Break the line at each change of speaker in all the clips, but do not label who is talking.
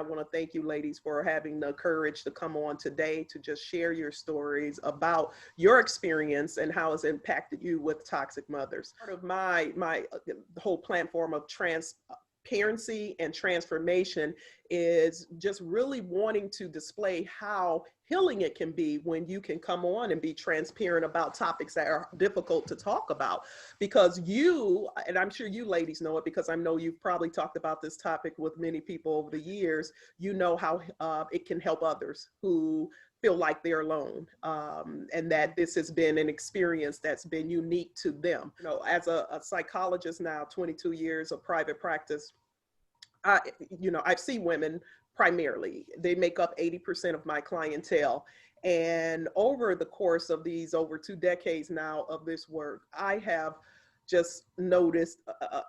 I want to thank you ladies for having the courage to come on today to just share your stories about your experience and how it's impacted you with toxic mothers. Part of my whole platform of transparency and transformation is just really wanting to display how healing it can be when you can come on and be transparent about topics that are difficult to talk about. Because you, and I'm sure you ladies know it because I know you've probably talked about this topic with many people over the years, you know how it can help others who feel like they're alone, and that this has been an experience that's been unique to them. You know, as a psychologist now, 22 years of private practice, I see women primarily. They make up 80% of my clientele. And over the course of these over 2 decades now of this work, I have just noticed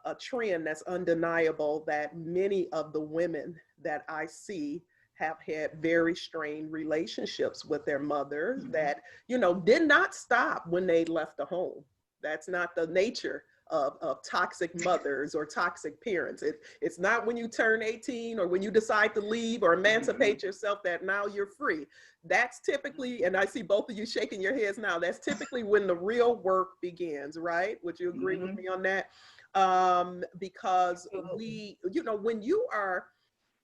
a trend that's undeniable, that many of the women that I see have had very strained relationships with their mothers that, did not stop when they left the home. That's not the nature of toxic mothers or toxic parents. It's not when you turn 18 or when you decide to leave or emancipate yourself that now you're free. That's typically, and I see both of you shaking your heads now, that's typically when the real work begins, right? Would you agree with me on that? Because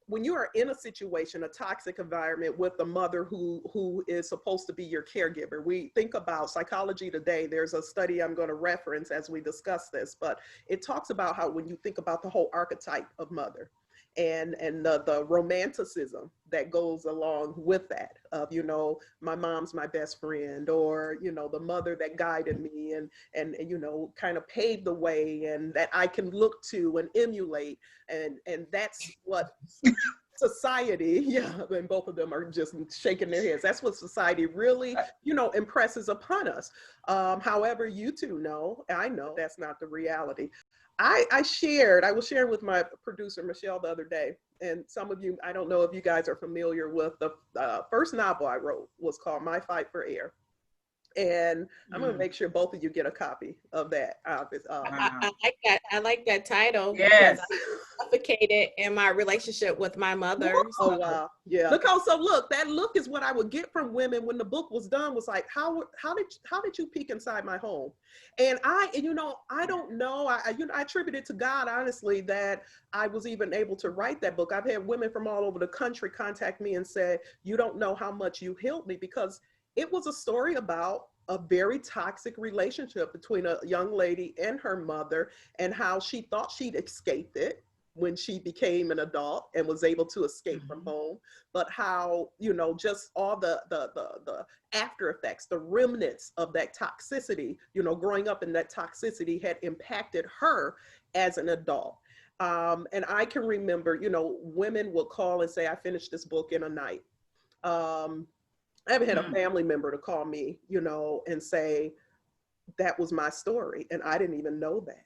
when you are in a situation, a toxic environment with a mother who is supposed to be your caregiver, we think about psychology today. There's a study I'm going to reference as we discuss this, but it talks about how when you think about the whole archetype of mother and the romanticism that goes along with that of, my mom's my best friend, or, the mother that guided me and kind of paved the way and that I can look to and emulate. And that's what society, and both of them are just shaking their heads. That's what society really, impresses upon us. However, you two know, I know that's not the reality. I was sharing with my producer, Michelle, the other day, and some of you, I don't know if you guys are familiar with the first novel I wrote was called My Fight for Air. And I'm going to make sure both of you get a copy of that.
I like that. I like that title.
Yes.
Because I suffocated in my relationship with my mother.
Oh, wow. Yeah. Look, that look is what I would get from women when the book was done, was like, how did you peek inside my home? And I don't know. I attribute it to God, honestly, that I was even able to write that book. I've had women from all over the country contact me and say, you don't know how much you healed me, because it was a story about a very toxic relationship between a young lady and her mother, and how she thought she'd escaped it when she became an adult and was able to escape from home, but how, just all the after effects, the remnants of that toxicity, growing up in that toxicity had impacted her as an adult. And I can remember, women would call and say, I finished this book in a night. I haven't had a family member to call me, and say, that was my story. And I didn't even know that,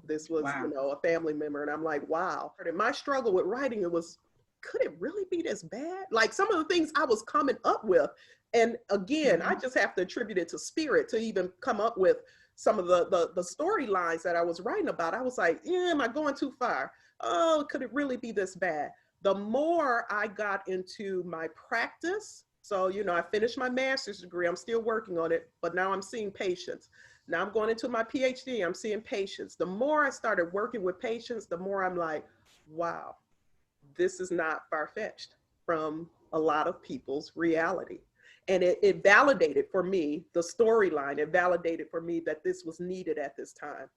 this was, a family member. And I'm like, wow. And my struggle with writing, could it really be this bad? Like some of the things I was coming up with. And again, I just have to attribute it to spirit to even come up with some of the storylines that I was writing about. I was like, am I going too far? Oh, could it really be this bad? The more I got into my practice, so, I finished my master's degree, I'm still working on it, but now I'm seeing patients. Now I'm going into my PhD, I'm seeing patients. The more I started working with patients, the more I'm like, wow, this is not far-fetched from a lot of people's reality. And it validated for me, the storyline, it validated for me that this was needed at this time.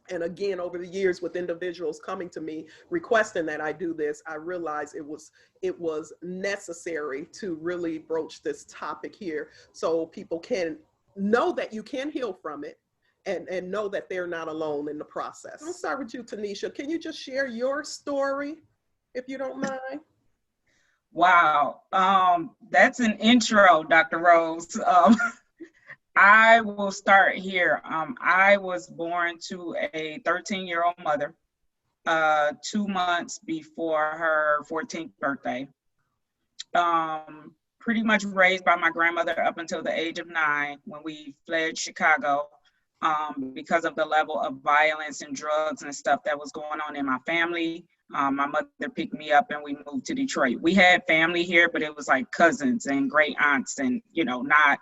And again, over the years with individuals coming to me requesting that I do this, I realized it was necessary to really broach this topic here so people can know that you can heal from it and know that they're not alone in the process. I'll start with you, Tanisha. Can you just share your story, if you don't mind?
Wow. That's an intro, Dr. Rose. I will start here. I was born to a 13-year-old mother 2 months before her 14th birthday. Pretty much raised by my grandmother up until the age of 9 when we fled Chicago because of the level of violence and drugs and stuff that was going on in my family. My mother picked me up and we moved to Detroit. We had family here, but it was like cousins and great aunts and, you know, not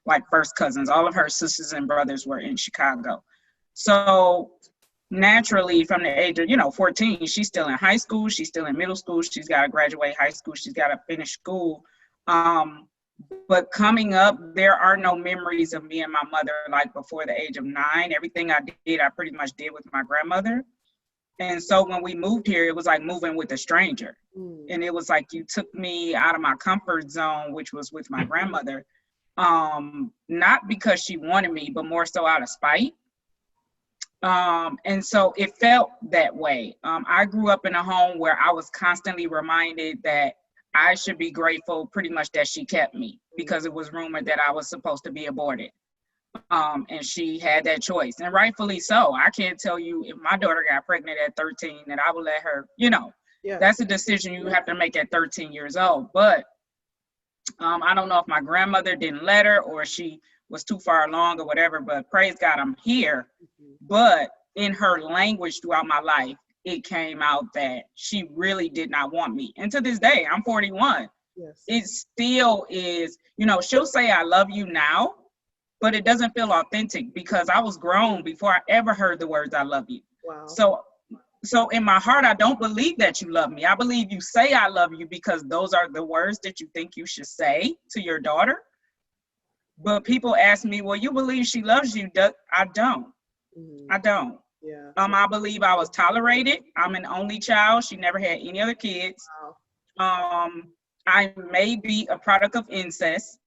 like first cousins. All of her sisters and brothers were in Chicago. So naturally, from the age of, you know, 14, she's still in high school. She's still in middle school. She's got to graduate high school. She's got to finish school. But coming up, there are no memories of me and my mother like before the age of 9. Everything I did, I pretty much did with my grandmother. And so when we moved here, it was like moving with a stranger. And it was like you took me out of my comfort zone, which was with my grandmother, not because she wanted me, but more so out of spite. And so it felt that way. I grew up in a home where I was constantly reminded that I should be grateful pretty much that she kept me, because it was rumored that I was supposed to be aborted. And she had that choice, and rightfully so. I can't tell you if my daughter got pregnant at 13 that I would let her, you know, that's a decision you have to make at 13 years old. But I don't know if my grandmother didn't let her or she was too far along or whatever, but praise God, I'm here. But in her language throughout my life, it came out that she really did not want me. And to this day, I'm 41. It still is, you know, she'll say, I love you now, but it doesn't feel authentic because I was grown before I ever heard the words, I love you.
Wow.
So in my heart, I don't believe that you love me. I believe you say I love you because those are the words that you think you should say to your daughter. But people ask me, well, you believe she loves you? I don't. I don't.
Yeah.
I believe I was tolerated. I'm an only child. She never had any other kids.
Wow.
I may be a product of incest.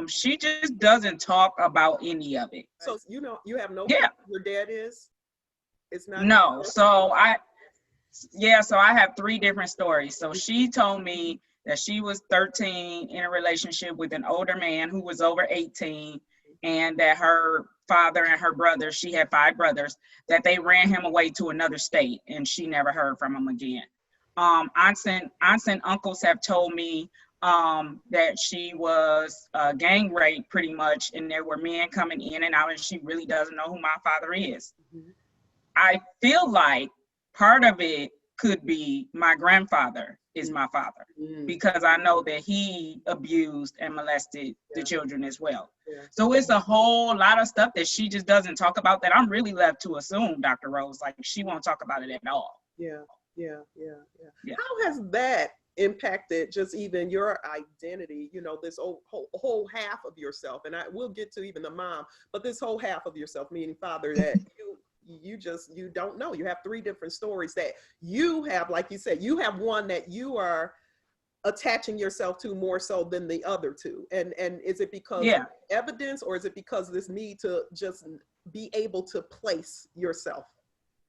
She just doesn't talk about any of it.
So you know, you have no clue who your dad is? It's not.
No. So I have 3 different stories. So she told me that she was 13 in a relationship with an older man who was over 18, and that her father and her brothers, she had 5 brothers, that they ran him away to another state and she never heard from him again. Aunts and uncles have told me that she was gang raped pretty much, and there were men coming in and out, and she really doesn't know who my father is. I feel like part of it could be my grandfather is my father, because I know that he abused and molested the children as well. So it's a whole lot of stuff that she just doesn't talk about that I'm really left to assume, Dr. Rose, like she won't talk about it at all.
Yeah. How has that impacted just even your identity, you know, this whole half of yourself? And I will get to even the mom, but this whole half of yourself, meaning father, that you don't know. You have 3 different stories that you have, like you said, you have one that you are attaching yourself to more so than the other 2. And is it because of evidence, or is it because of this need to just be able to place yourself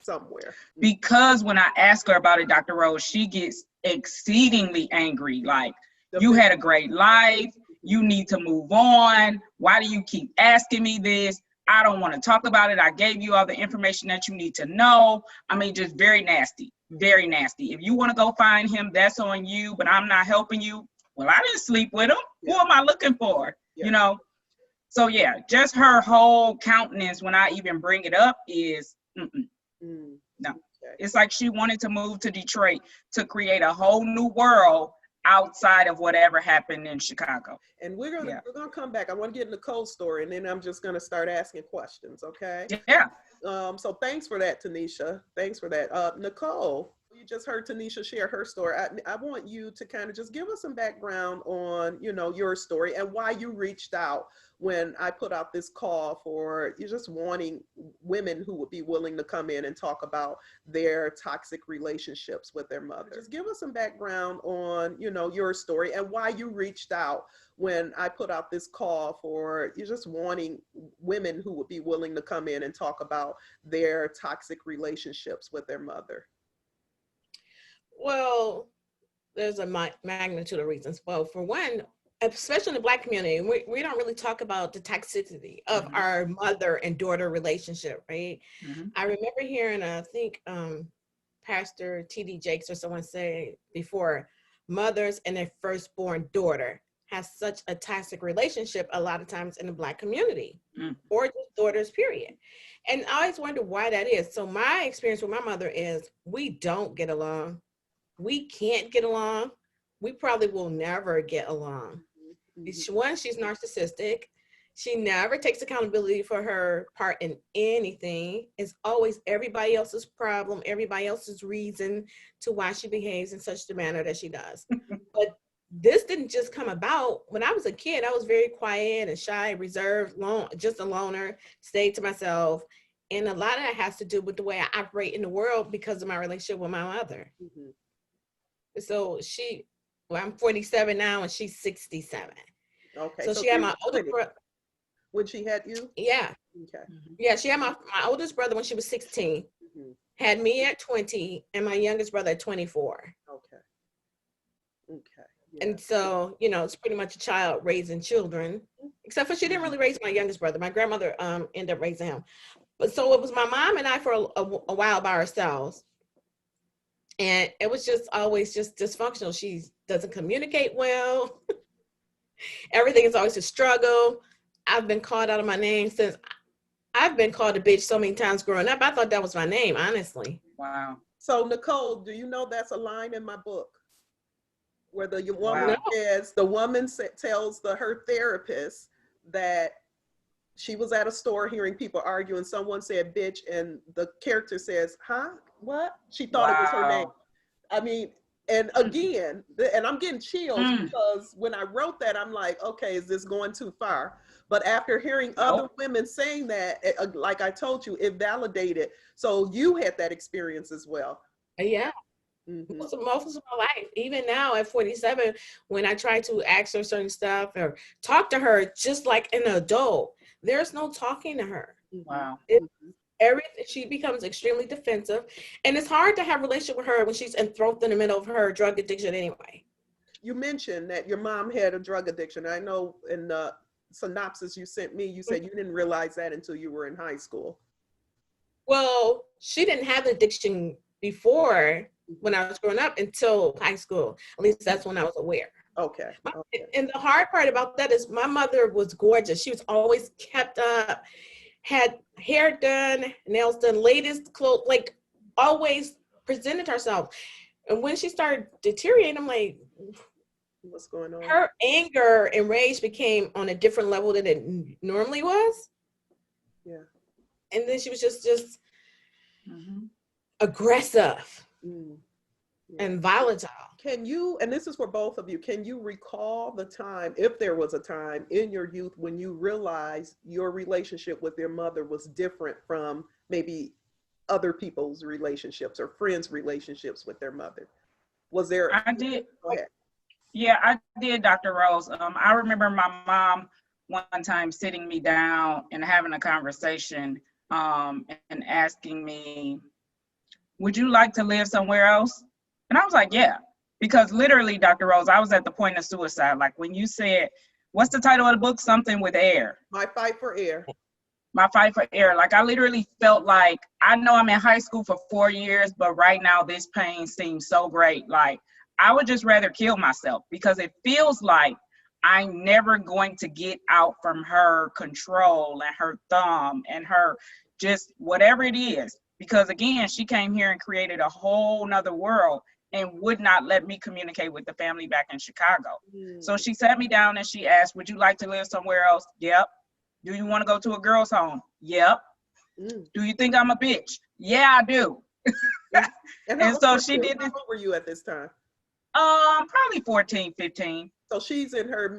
somewhere?
Because when I ask her about it, Dr. Rose, she gets exceedingly angry. Like, you had a great life. You need to move on. Why do you keep asking me this? I don't want to talk about it. I gave you all the information that you need to know. I mean, just very nasty, very nasty. If you want to go find him, that's on you, but I'm not helping you. Well, I didn't sleep with him. Who am I looking for? You know? So just her whole countenance when I even bring it up is, no. It's like she wanted to move to Detroit to create a whole new world outside of whatever happened in Chicago.
And we're gonna come back. I want to get Nicole's story, and then I'm just gonna start asking questions. Okay?
Yeah.
So thanks for that, Tanisha. Thanks for that, Nicole. You just heard Tanisha share her story. I want you to kind of just give us some background on, you know, your story and why you reached out when I put out this call for you just wanting women who would be willing to come in and talk about their toxic relationships with their mother. Just give us some background on, you know, your story and why you reached out when I put out this call for you just wanting women who would be willing to come in and talk about their toxic relationships with their mother.
Well, there's a magnitude of reasons. Well, for one, especially in the Black community, we don't really talk about the toxicity of our mother and daughter relationship, right? I remember hearing, I think Pastor T.D. Jakes or someone say before, mothers and their firstborn daughter has such a toxic relationship a lot of times in the Black community or just daughters, period. And I always wonder why that is. So my experience with my mother is we don't get along. We can't get along. We probably will never get along. One, she's narcissistic. She never takes accountability for her part in anything. It's always everybody else's problem, everybody else's reason to why she behaves in such the manner that she does. But this didn't just come about. When I was a kid, I was very quiet and shy, reserved, just a loner, stayed to myself. And a lot of that has to do with the way I operate in the world because of my relationship with my mother. So I'm 47 now and she's 67.
Okay.
So she had my older brother.
When she had you?
Yeah.
Okay.
Yeah, she had my oldest brother when she was 16, had me at 20, and my youngest brother at 24.
Okay. Yeah.
And so, it's pretty much a child raising children, except for she didn't really raise my youngest brother. My grandmother ended up raising him. But so it was my mom and I for a while by ourselves. And it was just always just dysfunctional. She doesn't communicate well. Everything is always a struggle. I've been called out of my name since I've been called a bitch so many times growing up. I thought that was my name, honestly.
Wow.
So Nichole, do you know that's a line in my book where the woman tells her therapist that she was at a store hearing people argue and someone said bitch and the character says, huh? What? She thought it was her name. I mean, and again, and I'm getting chills because when I wrote that, I'm like, okay, is this going too far? But after hearing other women saying that, like I told you, it validated. So you had that experience as well.
Yeah. Most of my life, even now at 47, when I try to ask her certain stuff or talk to her just like an adult, there's no talking to her.
Wow.
Everything, she becomes extremely defensive, and it's hard to have a relationship with her when she's enthralled in the middle of her drug addiction anyway.
You mentioned that your mom had a drug addiction. I know in the synopsis you sent me, you said you didn't realize that until you were in high school.
Well, she didn't have the addiction before when I was growing up until high school. At least that's when I was aware.
Okay.
And the hard part about that is my mother was gorgeous. She was always kept up, had hair done, nails done, latest clothes, like always presented herself. And when she started deteriorating, I'm like,
what's going on?
Her anger and rage became on a different level than it normally was.
Yeah.
And then she was just aggressive and volatile.
Can you, and this is for both of you, can you recall the time, if there was a time in your youth when you realized your relationship with your mother was different from maybe other people's relationships or friends' relationships with their mother? Was there?
I did.
Go ahead.
Yeah, I did, Dr. Rose. I remember my mom one time sitting me down and having a conversation and asking me, would you like to live somewhere else? And I was like, yeah. Because literally, Dr. Rose, I was at the point of suicide. Like when you said, what's the title of the book? Something with air.
My Fight for Air.
My Fight for Air. Like I literally felt like, I know I'm in high school for 4 years, but right now this pain seems so great. Like I would just rather kill myself because it feels like I'm never going to get out from her control and her thumb and her just whatever it is. Because again, she came here and created a whole nother world and would not let me communicate with the family back in Chicago. So she sat me down and she asked, would you like to live somewhere else? Yep. Do you want to go to a girl's home? Yep. Do you think I'm a bitch? Yeah, I do. And so she did this.
How old were you at this time?
Probably 14, 15.
So she's in her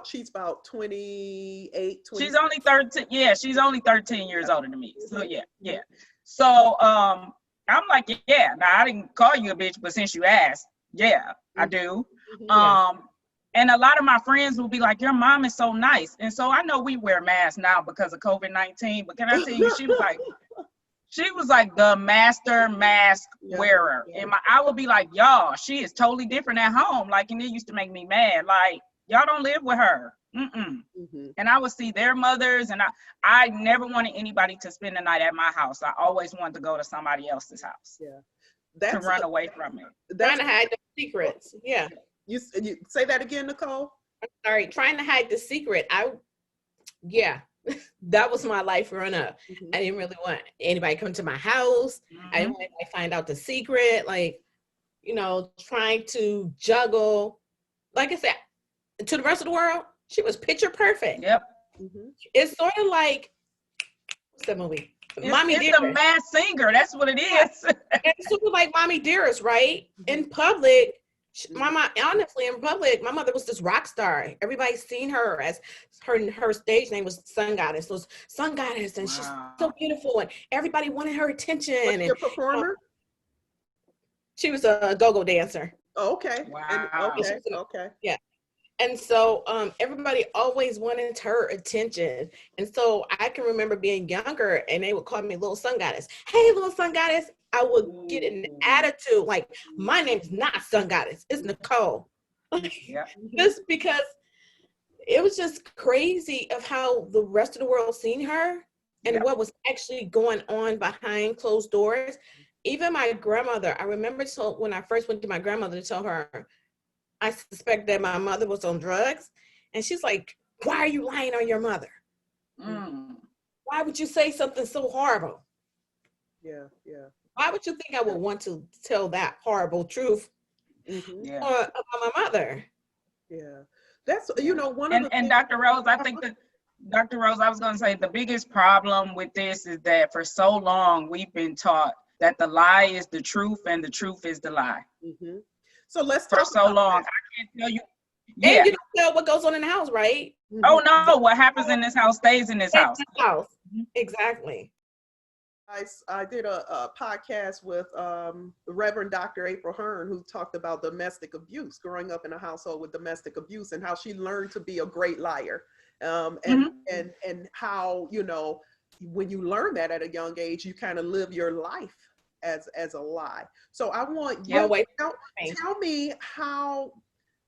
she's about 28, 20.
She's only 13. Yeah, she's only 13 years older than me. So yeah. So I'm like, yeah, now I didn't call you a bitch, but since you asked, yeah, I do. And a lot of my friends will be like, your mom is so nice. And so I know we wear masks now because of COVID-19, but can I tell you, she was like the master mask wearer. And I would be like, y'all, she is totally different at home. Like, and it used to make me mad. Like, y'all don't live with her. And I would see their mothers, and I never wanted anybody to spend the night at my house. I always wanted to go to somebody else's house.
Yeah.
To run away from it.
Trying to hide the secrets. Yeah.
You say that again, Nichole?
sorry, trying to hide the secret. That was my life growing up. I didn't really want anybody come to my house. I didn't want anybody to find out the secret. Like, trying to juggle. Like I said, to the rest of the world, she was picture perfect.
Yep.
It's sort of like, what's that movie? Mommy
It's
Dearest.
The Masked Singer. That's what it is.
It's sort of like Mommy Dearest, right? In public, honestly, in public, my mother was this rock star. Everybody's seen her as her stage name was Sun Goddess. So Sun Goddess, and she's so beautiful, and everybody wanted her attention.
Was she a performer?
She was a go-go dancer.
Oh, okay.
Wow.
Okay.
Yeah. And so everybody always wanted her attention. And so I can remember being younger and they would call me Little Sun Goddess. Hey, Little Sun Goddess. I would get an attitude like, my name's not Sun Goddess, it's Nichole. Just because it was just crazy of how the rest of the world seen her and what was actually going on behind closed doors. Even my grandmother, I remember when I first went to my grandmother to tell her, I suspect that my mother was on drugs. And she's like, why are you lying on your mother? Why would you say something so horrible?
Yeah.
Why would you think I would want to tell that horrible truth about my mother?
Yeah. That's, one of the
and Dr. Rose, I think that, Dr. Rose, I was going to say the biggest problem with this is that for so long we've been taught that the lie is the truth and the truth is the lie.
So let's talk
for so long.
That.
I can't tell you.
And you don't know what goes on in the house, right?
Oh no, what happens in this house stays in this house.
Exactly.
I did a podcast with the Reverend Dr. April Hearn, who talked about domestic abuse, growing up in a household with domestic abuse, and how she learned to be a great liar, and how when you learn that at a young age, you kind of live your life as a lie. So I want you to tell me how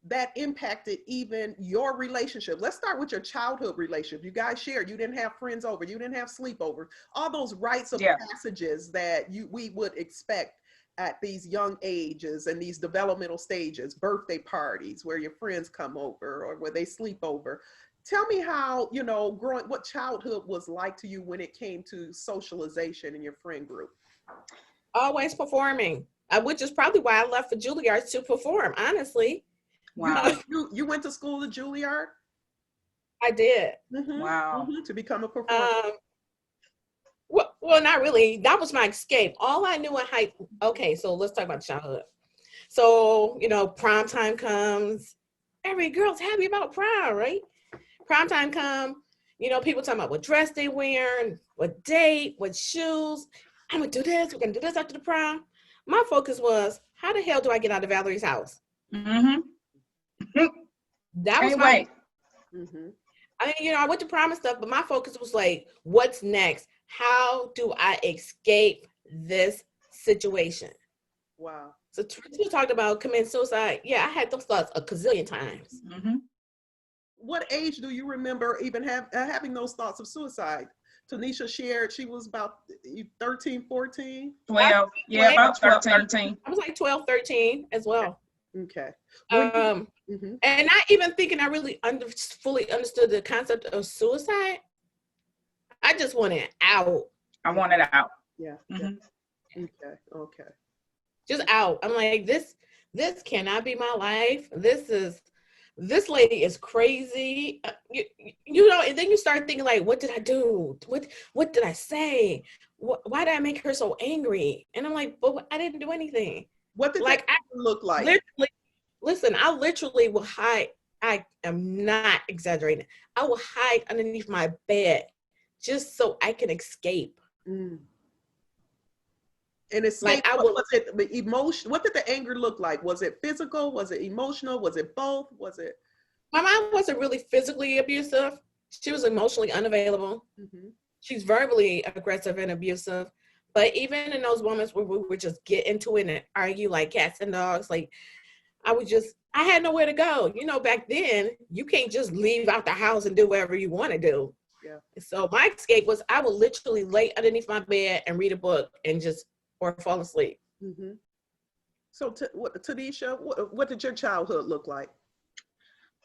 that impacted even your relationship. Let's start with your childhood relationship. You guys shared, you didn't have friends over, you didn't have sleepovers, all those rites of passages that we would expect at these young ages and these developmental stages, birthday parties where your friends come over or where they sleep over. Tell me how, what childhood was like to you when it came to socialization in your friend group.
Always performing, which is probably why I left for Juilliard to perform, honestly.
Wow.
You went to school at Juilliard?
I did.
Wow.
To become a performer.
Well, not really. That was my escape. All I knew in okay, so let's talk about childhood. So, prom time comes. Every girl's happy about prom, right? Prom time come, people talking about what dress they wearing, what date, what shoes. I'm gonna do this, we're gonna do this after the prom. My focus was, how the hell do I get out of Valerie's house? That was my I went to prom and stuff, but my focus was like, what's next? How do I escape this situation?
Wow.
So we talked about committing suicide. Yeah, I had those thoughts a gazillion times.
What age do you remember even having those thoughts of suicide? Tanisha shared she was about 13, 14?
12. Yeah, about 12, 13.
I was like 12, 13 as well.
Okay.
And not even thinking I really fully understood the concept of suicide. I just wanted out.
I wanted out.
Yeah. Okay.
Just out. I'm like, this cannot be my life. This lady is crazy. And then you start thinking like, what did I do? What did I say? Why did I make her so angry? And I'm like, but I didn't do anything.
What did that look like?
Listen, I literally will hide. I am not exaggerating. I will hide underneath my bed just so I can escape.
And escape, was it the emotion? What did the anger look like? Was it physical? Was it emotional? Was it both? Was it?
My mom wasn't really physically abusive. She was emotionally unavailable. She's verbally aggressive and abusive. But even in those moments where we would just get into it and argue like cats and dogs, like I had nowhere to go. Back then, you can't just leave out the house and do whatever you want to do.
Yeah.
So my escape was I would literally lay underneath my bed and read a book and or fall asleep.
So Tanisha, what did your childhood look like?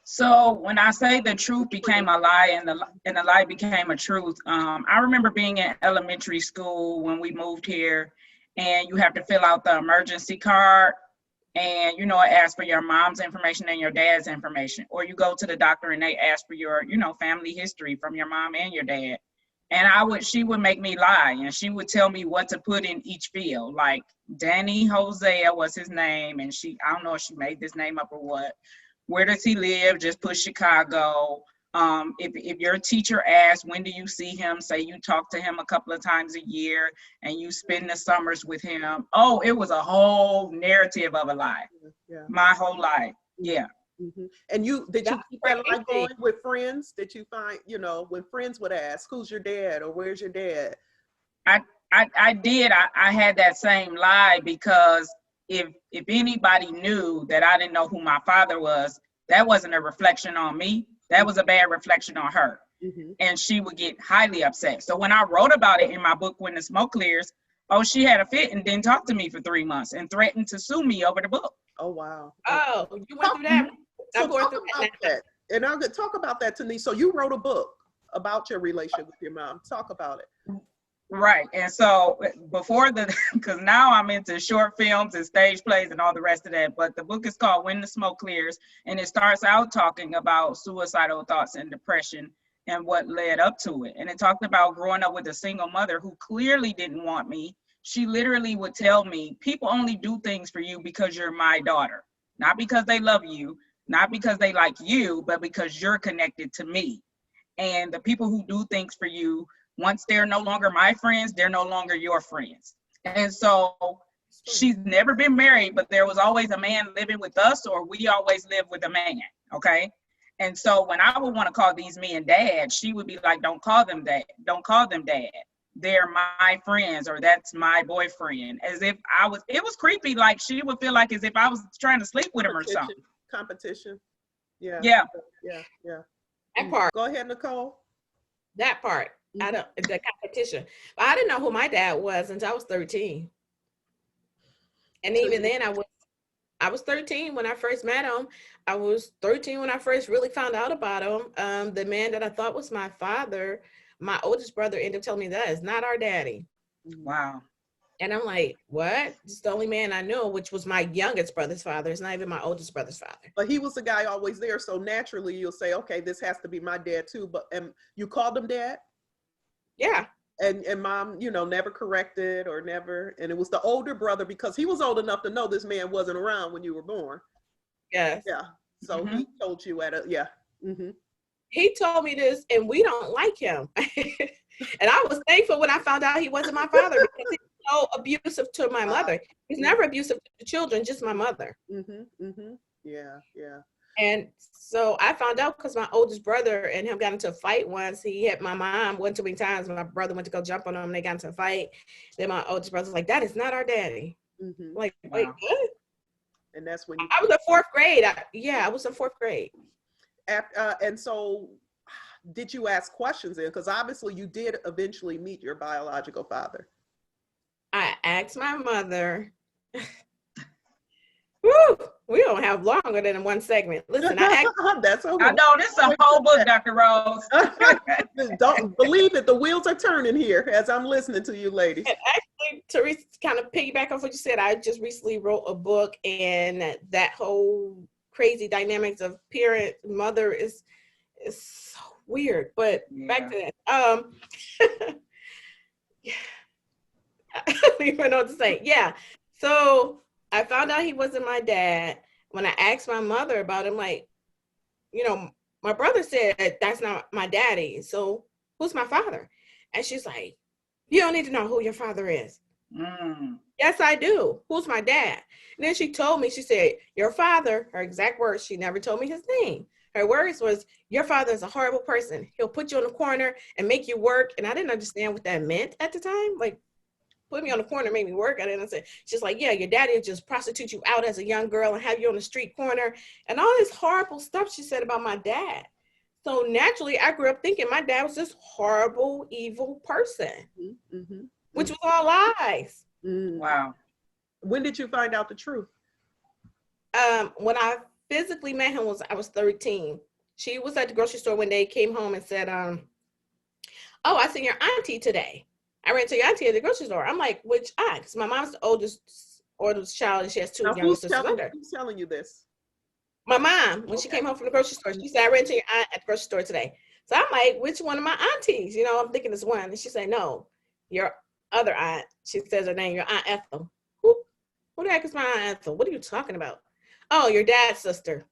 So when I say the truth became a lie and the lie became a truth, I remember being in elementary school when we moved here, and you have to fill out the emergency card, and it asks for your mom's information and your dad's information, or you go to the doctor and they ask for your family history from your mom and your dad. And she would make me lie, and she would tell me what to put in each field, like Danny Hosea was his name, and I don't know if she made this name up or what. Where does he live? Just put Chicago. If your teacher asks, when do you see him? Say you talk to him a couple of times a year and you spend the summers with him. Oh, it was a whole narrative of a lie. Yeah. My whole life. Yeah.
Mm-hmm. And did you keep that lie going with friends? Did you find, when friends would ask, who's your dad or where's your dad?
I did. I had that same lie because if anybody knew that I didn't know who my father was, that wasn't a reflection on me. That was a bad reflection on her. Mm-hmm. And she would get highly upset. So when I wrote about it in my book, When the Smoke Clears, she had a fit and didn't talk to me for 3 months and threatened to sue me over the book.
Oh, wow.
Oh, you went through that?
So talk about that. And I'm going to talk about that, Tenita. So you wrote a book about your relationship with your mom. Talk about it.
Right. And so because now I'm into short films and stage plays and all the rest of that, but the book is called When the Smoke Clears, and it starts out talking about suicidal thoughts and depression and what led up to it. And it talked about growing up with a single mother who clearly didn't want me. She literally would tell me, people only do things for you because you're my daughter, not because they love you, not because they like you, but because you're connected to me. And the people who do things for you, once they're no longer my friends, they're no longer your friends. And so she's never been married, but there was always a man living with us, or we always lived with a man, okay? And so when I would want to call these men dad, she would be like, don't call them dad. Don't call them dad. They're my friends, or that's my boyfriend. As if it was creepy. Like she would feel like as if I was trying to sleep with him or something.
Competition. Yeah.
Yeah.
Yeah. Yeah.
That part.
Go ahead, Nichole.
That part. The competition. But I didn't know who my dad was until I was 13. And even then I was 13 when I first met him. I was 13 when I first really found out about him. The man that I thought was my father, my oldest brother, ended up telling me that is not our daddy.
Wow.
And I'm like, what? It's the only man I knew, which was my youngest brother's father. It's not even my oldest brother's father.
But he was the guy always there. So naturally you'll say, okay, this has to be my dad too. But you called him dad?
Yeah.
And mom, never corrected or never. And it was the older brother because he was old enough to know this man wasn't around when you were born.
Yes.
Yeah. So he told you yeah. Mm-hmm.
He told me this, and we don't like him. And I was thankful when I found out he wasn't my father because he was so abusive to my mother. He's never abusive to the children, just my mother.
Mm-hmm. Mm-hmm. Yeah. Yeah.
And so I found out because my oldest brother and him got into a fight once. He hit my mom one too many times. My brother went to go jump on him and they got into a fight. Then my oldest brother was like, that is not our daddy. Mm-hmm. Like, wait, what?
And that's when
I was in fourth grade. I was in fourth grade.
And so did you ask questions then? Because obviously you did eventually meet your biological father.
I asked my mother. Woo, we don't have longer than one segment. Listen,
that's okay.
I know this is a whole book, Dr. Rose.
Don't believe it. The wheels are turning here as I'm listening to you, ladies.
And actually, Teresa, kind of piggyback off what you said, I just recently wrote a book, and that whole crazy dynamics of parent mother is so weird. But back to that. I don't even know what to say. Yeah. So I found out he wasn't my dad. When I asked my mother about him, like, my brother said, that's not my daddy. So who's my father? And she's like, you don't need to know who your father is. Yes, I do. Who's my dad? And then she told me, she said, your father, her exact words, she never told me his name. Her words was, your father is a horrible person. He'll put you in a corner and make you work. And I didn't understand what that meant at the time. Like, put me on the corner, made me work. I didn't understand. She's like, yeah, your daddy will just prostitute you out as a young girl and have you on the street corner. And all this horrible stuff she said about my dad. So naturally, I grew up thinking my dad was this horrible, evil person, which was all lies.
Wow.
When did you find out the truth?
When I physically met him was I was 13. She was at the grocery store one day, came home and said, oh, I seen your auntie today. I ran to your auntie at the grocery store. I'm like, which aunt? Because my mom's the oldest child, and she has two younger sisters under.
Who's telling you this?
My mom, when she came home from the grocery store, she said, I ran to your aunt at the grocery store today. So I'm like, which one of my aunties? You know, I'm thinking it's one. And she said, no, your other aunt. She says her name, your Aunt Ethel. Who the heck is my Aunt Ethel? What are you talking about? Oh, your dad's sister.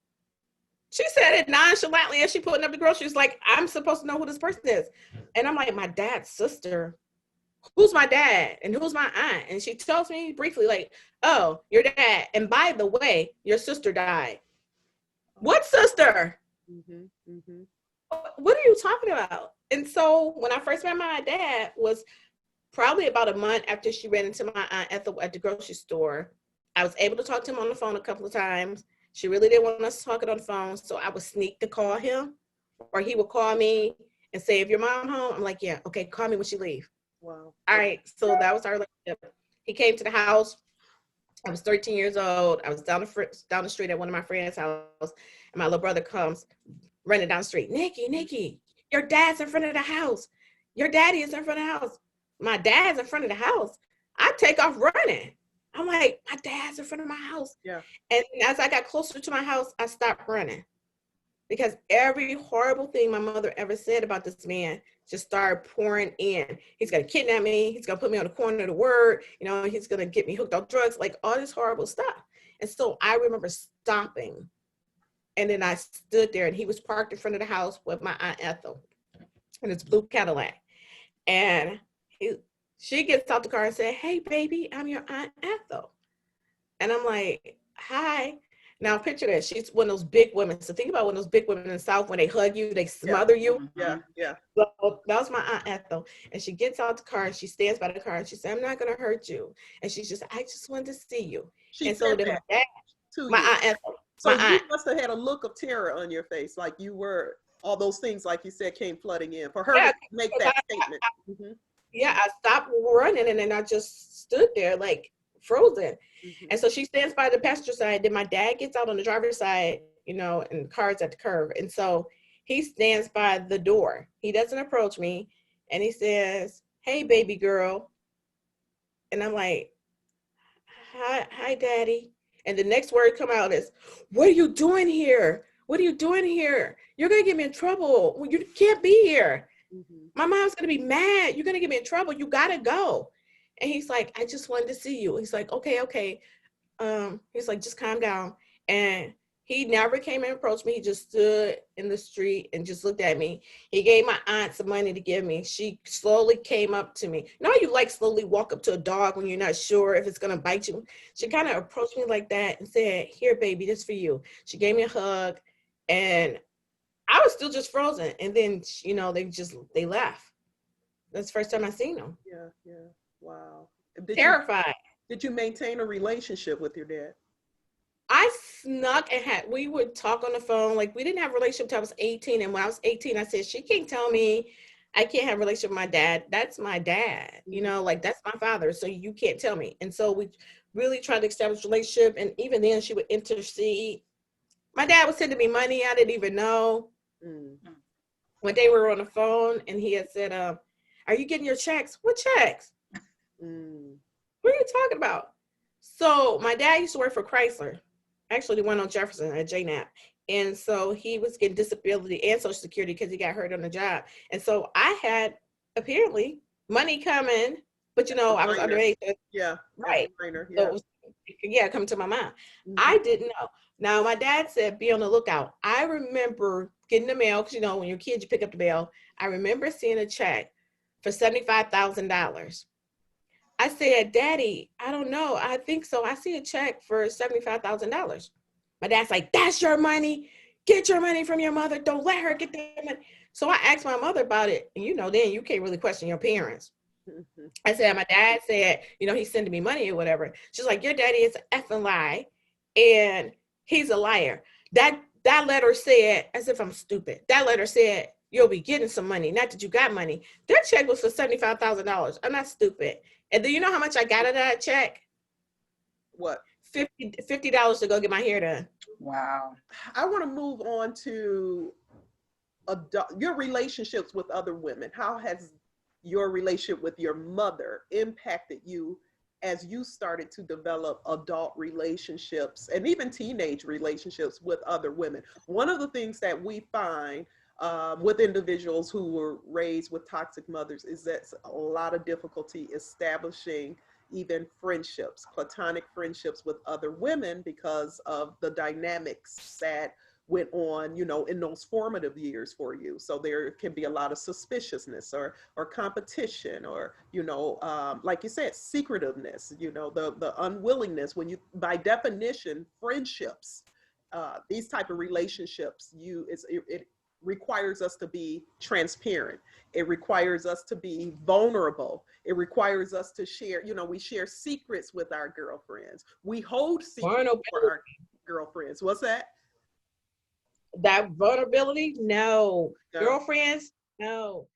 She said it nonchalantly as she putting up the groceries, like, I'm supposed to know who this person is. And I'm like, my dad's sister? Who's my dad? And who's my aunt? And she tells me briefly, like, oh, your dad. And by the way, your sister died. What sister? What are you talking about? And so when I first met my dad was probably about a month after she ran into my Aunt Ethel at the grocery store. I was able to talk to him on the phone a couple of times. She really didn't want us to talk it on the phone, so I would sneak to call him, or he would call me and say, if your mom home? I'm like, yeah, okay, call me when she leave.
Wow.
All right, so that was our relationship. He came to the house. I was 13 years old. I was down the street at one of my friends' house, and my little brother comes running down the street. Nikki, your dad's in front of the house. Your daddy is in front of the house. My dad's in front of the house. I take off running. I'm like, my dad's in front of my house.
Yeah.
And as I got closer to my house, I stopped running because every horrible thing my mother ever said about this man just started pouring in. He's going to kidnap me. He's going to put me on the corner of the word. You know, he's going to get me hooked on drugs, like all this horrible stuff. And so I remember stopping. And then I stood there, and he was parked in front of the house with my Aunt Ethel in his blue Cadillac. And she gets out the car and said, hey, baby, I'm your Aunt Ethel. And I'm like, hi. Now picture that. She's one of those big women. So think about one of those big women in the South, when they hug you, they smother you.
Yeah.
So that was my Aunt Ethel. And she gets out the car and she stands by the car and she said, I'm not going to hurt you. And she's just, I just wanted to see you. And so then my Aunt Ethel.
So you must have had a look of terror on your face, like you were, all those things, like you said, came flooding in for her to make that statement.
Yeah, I stopped running and then I just stood there like frozen. And so she stands by the passenger side. Then my dad gets out on the driver's side, you know, and the car's at the curb. And so he stands by the door. He doesn't approach me. And he says, hey, baby girl. And I'm like, hi, daddy. And the next word come out is, what are you doing here? What are you doing here? You're going to get me in trouble. You can't be here. My mom's going to be mad. You're going to get me in trouble. You got to go. And he's like, I just wanted to see you. He's like, okay. He's like, just calm down. And he never came and approached me. He just stood in the street and just looked at me. He gave my aunt some money to give me. She slowly came up to me. You know, you like slowly walk up to a dog when you're not sure if it's going to bite you. She kind of approached me like that and said, here, baby, this for you. She gave me a hug and I was still just frozen. And then, you know, they left. That's the first time I seen them.
Yeah. Wow.
Terrified.
Did you maintain a relationship with your dad?
I snuck and we would talk on the phone. Like, we didn't have a relationship until I was 18. And when I was 18, I said, she can't tell me I can't have a relationship with my dad. That's my dad, you know, like that's my father. So you can't tell me. And so we really tried to establish a relationship. And even then she would intercede. My dad was sending me money. I didn't even know. One day we were on the phone and he had said, are you getting your checks? What checks? What are you talking about? So my dad used to work for Chrysler, actually the one on Jefferson at JNAP. And so he was getting disability and Social Security because he got hurt on the job. And so I had apparently money coming, but you know, I was underage.
Yeah.
Right.
Yeah.
So it was, coming to my mom. I didn't know. Now my dad said, be on the lookout. I remember getting the mail, because you know, when you're a kid, you pick up the mail. I remember seeing a check for $75,000. I said, Daddy, I don't know. I think so. I see a check for $75,000. My dad's like, that's your money. Get your money from your mother. Don't let her get that money. So I asked my mother about it. And you know, then you can't really question your parents. I said, my dad said, you know, he's sending me money or whatever. She's like, your daddy is an effing lie. And he's a liar. That letter said, as if I'm stupid, that letter said, you'll be getting some money. Not that you got money. That check was for $75,000. I'm not stupid. And do you know how much I got out of that check?
What?
$50 to go get my hair done.
Wow.
I want to move on to your relationships with other women. How has your relationship with your mother impacted you as you started to develop adult relationships and even teenage relationships with other women? One of the things that we find with individuals who were raised with toxic mothers is that a lot of difficulty establishing even friendships, platonic friendships with other women because of the dynamics that went on, you know, in those formative years for you. So there can be a lot of suspiciousness or competition, or, you know, like you said, secretiveness, you know, the unwillingness when you, by definition, friendships, these type of relationships, it requires us to be transparent. It requires us to be vulnerable. It requires us to share, you know, we share secrets with our girlfriends. We hold secrets for our girlfriends. What's that?
That vulnerability? No. Girlfriends? No.